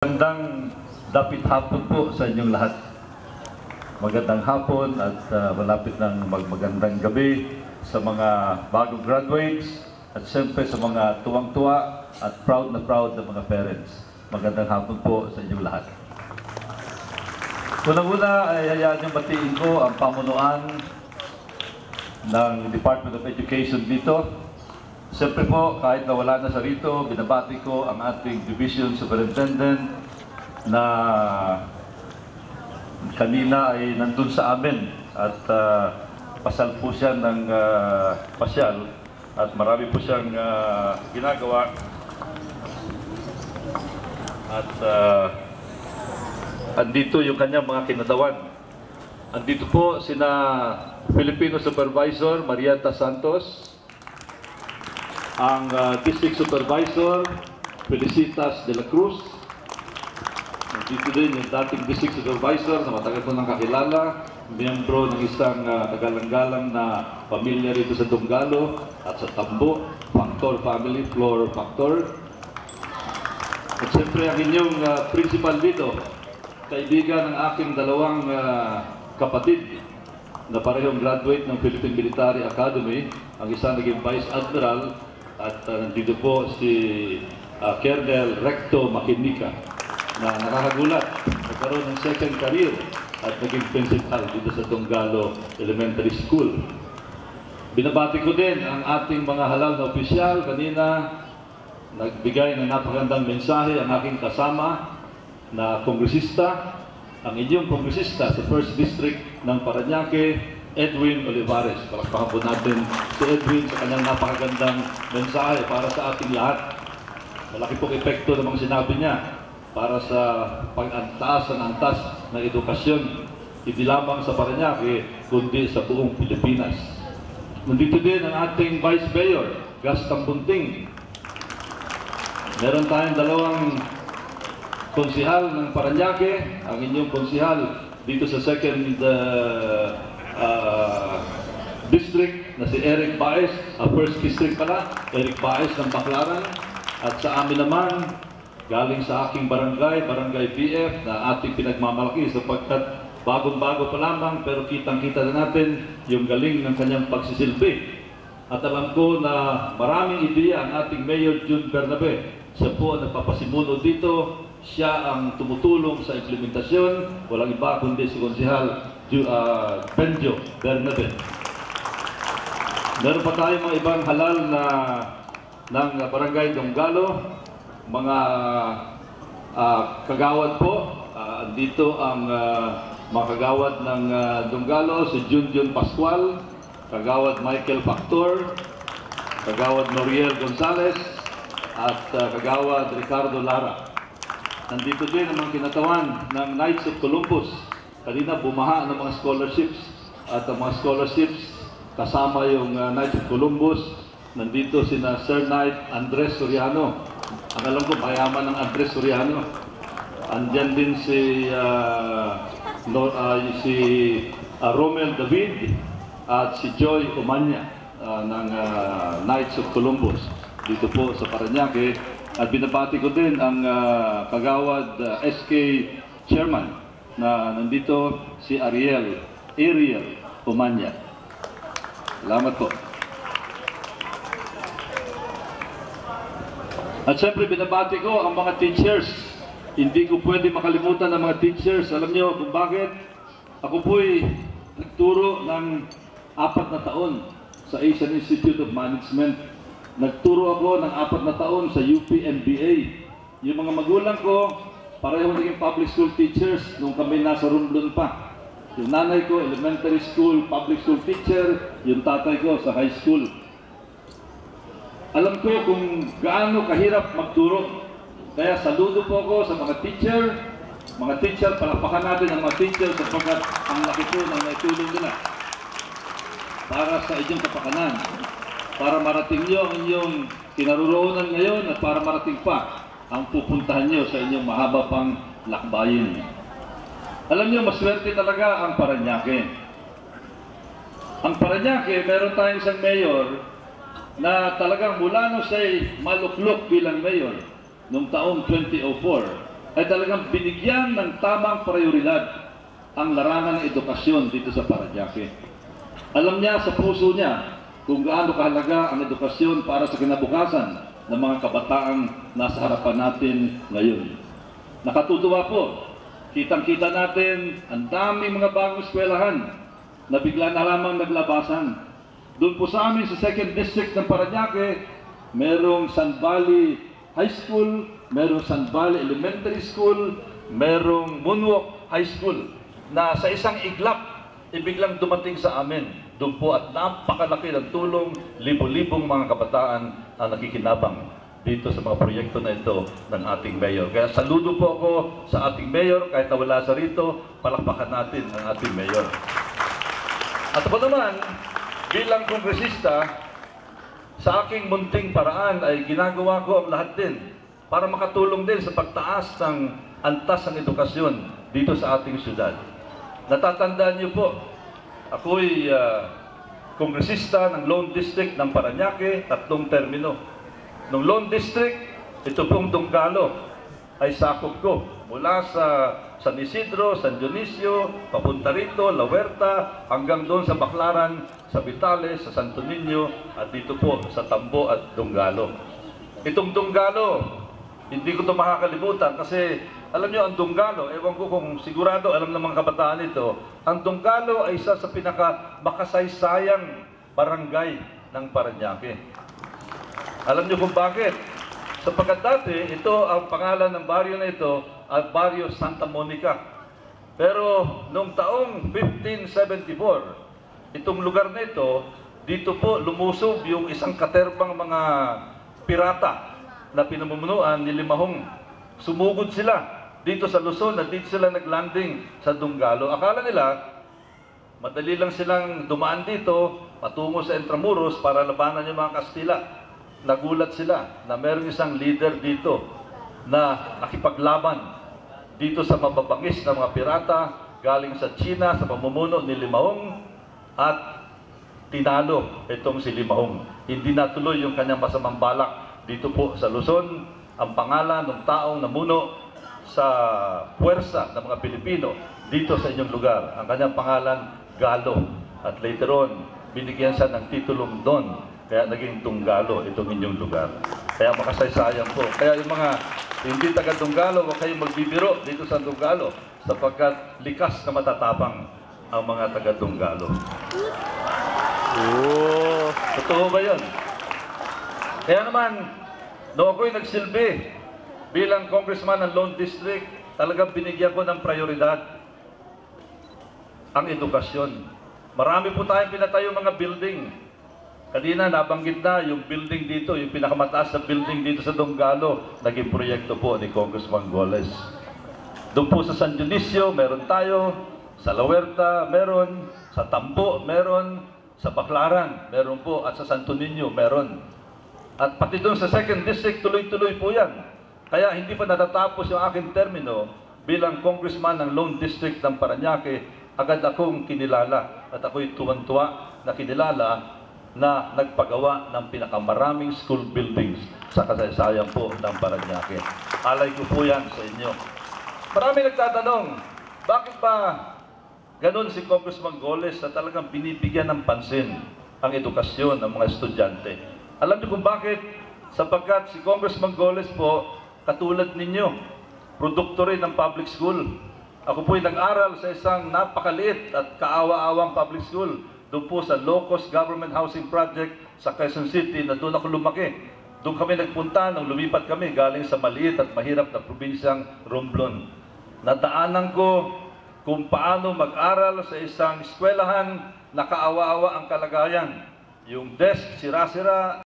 Magandang dapit hapon po sa inyong lahat. Magandang hapon at malapit ng magandang gabi sa mga bagong graduates at siyempre sa mga tuwang-tuwa at proud na mga parents. Magandang hapon po sa inyong lahat. Unang-una ay hayaan niyong batiin ko ang pamunuan ng Department of Education dito. Siyempre po, kahit na wala na sa rito, binabati ko ang ating Division Superintendent na kanina ay nandun sa amin at pasal po siya ng pasyal at marami po siyang ginagawa at andito yung kanyang mga kinatawan. Andito po sina Filipino Supervisor Marieta Santos, ang District Supervisor Felicitas de la Cruz. Dito din yung dating District Supervisor na matagal ko nang kakilala, miyembro ng isang kagalang-galang na pamilya rito sa Dunggalo at sa Tambo, Factor Family, Flor Factor. At siyempre ang inyong principal dito, kaibigan ng aking dalawang kapatid na parehong graduate ng Philippine Military Academy, ang isa naging Vice Admiral. At nandito po si Colonel Recto Makinika na nakakagulat, nagkaroon ng second career at naging principal dito sa Dunggalo Elementary School. Binabati ko din ang ating mga halal na opisyal. Kanina nagbigay ng napakagandang mensahe ang aking kasama na kongresista, ang inyong kongresista sa 1st District ng Parañaque, Edwin Olivares. Palakpakan po natin si Edwin sa kanyang napakagandang mensahe para sa ating lahat. Malaki pong epekto ng mga sinabi niya para sa pag-antas ng antas ng edukasyon, hindi lamang sa Parañaque, kundi sa buong Pilipinas. Nandito din ang ating Vice Mayor, Gaston Bunting. Meron tayong dalawang konsihal ng Parañaque, ang inyong konsihal dito sa 2nd District na si Eric Baez, 1st District pala, Eric Baez ng Baclaran. At sa amin naman, galing sa aking barangay, Barangay BF, na ating pinagmamalaki sapagkat bagong-bago pa lamang pero kitang-kita na natin yung galing ng kanyang pagsisilbi. At alam ko na maraming ideya ang ating Mayor June Bernabe. Siya po ang nagpapasimuno dito, siya ang tumutulong sa implementasyon, walang iba kundi si Konsihal Benjo Bernabe. Meron pa tayong mga ibang halal na ng Barangay Dunggalo, mga kagawad po. Dito ang mga kagawad ng Dunggalo, si Junjun Pascual, kagawad Michael Factor, kagawad Noriel Gonzales, at kagawad Ricardo Lara. Nandito din ang mga kinatawan ng Knights of Columbus. Kanina bumaha ng mga scholarships at ang mga scholarships kasama yung Knights of Columbus. Nandito sina Sir Knight Andres Soriano. Ang alam ko mayaman ng Andres Soriano. Andyan din si Romel David at si Joy Omanya ng Knights of Columbus dito po sa Parañaque. At binabati ko din ang kagawad SK Chairman na nandito si Ariel Omanya. Salamat po. At siyempre binabati ko ang mga teachers. Hindi ko pwede makalimutan ang mga teachers. Alam niyo kung bakit? Ako po'y nagturo ng 4 na taon sa Asian Institute of Management. Nagturo ako ng 4 na taon sa UP-MBA. Yung mga magulang ko, pareho naging public school teachers nung kami nasa Romblon pa. Yung nanay ko, elementary school, public school teacher. Yung tatay ko sa high school. Alam ko kung gaano kahirap magturo. Kaya saludo po ako sa mga teacher. Mga teacher, palakpakan natin ang mga teacher sapagkat ang laki po ng naitulong nila para sa inyong kapakanan. Para marating nyo ang inyong kinaroroonan ngayon at para marating pa ang pupuntahan nyo sa inyong mahaba pang lakbayin. Alam nyo, maswerte talaga ang Parañaque. Ang Parañaque, meron tayong isang mayor na talagang mula nung siya'y maluklok bilang mayor noong taong 2004, ay talagang binigyan ng tamang prioridad ang larangan ng edukasyon dito sa Parañaque. Alam niya sa puso niya kung gaano kahalaga ang edukasyon para sa kinabukasan ng mga kabataang nasa harapan natin ngayon. Nakatutuwa po, kitang-kita natin ang daming mga bagong eskwelahan na bigla na lamang naglabasan. Doon po sa amin sa 2nd District ng Parañaque, merong San Valley High School, merong San Valley Elementary School, merong Moonwalk High School na sa isang iglap, biglang dumating sa amin. Doon po at napakalaki ng tulong, libo-libong mga kabataan ang nakikinabang dito sa mga proyekto na ito ng ating mayor. Kaya saludo po ako sa ating mayor, kahit na wala sa rito, palakpakan natin ang ating mayor. At ako naman, bilang kongresista, sa aking munting paraan ay ginagawa ko ang lahat din para makatulong din sa pagtaas ng antas ng edukasyon dito sa ating syudad. Natatandaan niyo po, ako'y kongresista ng Lone District ng Parañaque, 3 termino. Nung Lone District, ito pong Dunggalo ay sakop ko. Mula sa San Isidro, San Dionisio, papunta rito, La Huerta, hanggang doon sa Baclaran, sa Vitales, sa Santo Niño, at dito po sa Tambo at Dunggalo. Itong Dunggalo, hindi ko ito makakalimutan kasi alam nyo, ang Dunggalo, ewan ko kung sigurado alam ng mga kabataan ito, ang Dunggalo ay isa sa pinaka-makasaysayang barangay ng Parañaque. Alam nyo kung bakit? Sapagkat dati, ito ang pangalan ng baryo na ito at Baryo Santa Monica. Pero noong taong 1574, itong lugar na ito, dito po lumusob yung isang katerbang mga pirata na pinamumunuan ni Limahong. Sumugod sila dito sa Luzon at dito sila naglanding sa Dunggalo. Akala nila, madali lang silang dumaan dito, patungo sa Intramuros para labanan yung mga Kastila. Nagulat sila na meron isang leader dito na nakipaglaban dito sa mababangis na mga pirata galing sa China sa pamumuno ni Limahong at tinalo itong si Limahong. Hindi natuloy yung kanyang masamang balak dito po sa Luzon. Ang pangalan ng taong namuno sa puwersa ng mga Pilipino dito sa inyong lugar, ang kanyang pangalan Galo, at later on binigyan siya ng titulong Don. Kaya naging Dunggalo itong inyong lugar. Kaya makasaysayan po. Kaya yung mga hindi taga Dunggalo, huwag kayong magbibiro dito sa Dunggalo sapagkat likas na matatapang ang mga taga Dunggalo. Totoo ba yun? Kaya naman, noong ako'y nagsilbi bilang congressman ng Lone District, talagang binigyan ko ng prioridad ang edukasyon. Marami po tayong pinatayo mga building. Kanina nabanggit na yung building dito, yung pinakamataas na building dito sa Dunggalo, naging proyekto po ni Congressman Goles. Doon po sa San Dionisio, meron tayo, sa La Huerta, meron, sa Tambo, meron, sa Baclaran, meron po, at sa Santo Niño, meron. At pati doon sa 2nd District, tuloy-tuloy po yan. Kaya hindi pa natatapos yung aking termino bilang congressman ng Lone District ng Parañaque, agad akong kinilala at ako'y tuwan-tuwa na kinilala na nagpagawa ng pinakamaraming school buildings sa kasaysayan po ng Parañaque. Alay ko po yan sa inyo. Marami nagtatanong, bakit ba ganun si Congressman Goles na talagang binibigyan ng pansin ang edukasyon ng mga estudyante? Alam niyo kung bakit? Sapagkat si Congressman Goles po, katulad ninyo, produkto rin ng public school. Ako po'y nag-aral sa isang napakaliit at kaawa-awang public school doon po sa low-cost government housing project sa Quezon City na doon ako lumaki. Doon kami nagpunta nung lumipat kami galing sa maliit at mahirap na probinsyang Romblon. Nadaanan ko kung paano mag-aral sa isang eskwelahan na kaawa-awa ang kalagayan. Yung desk, sira-sira,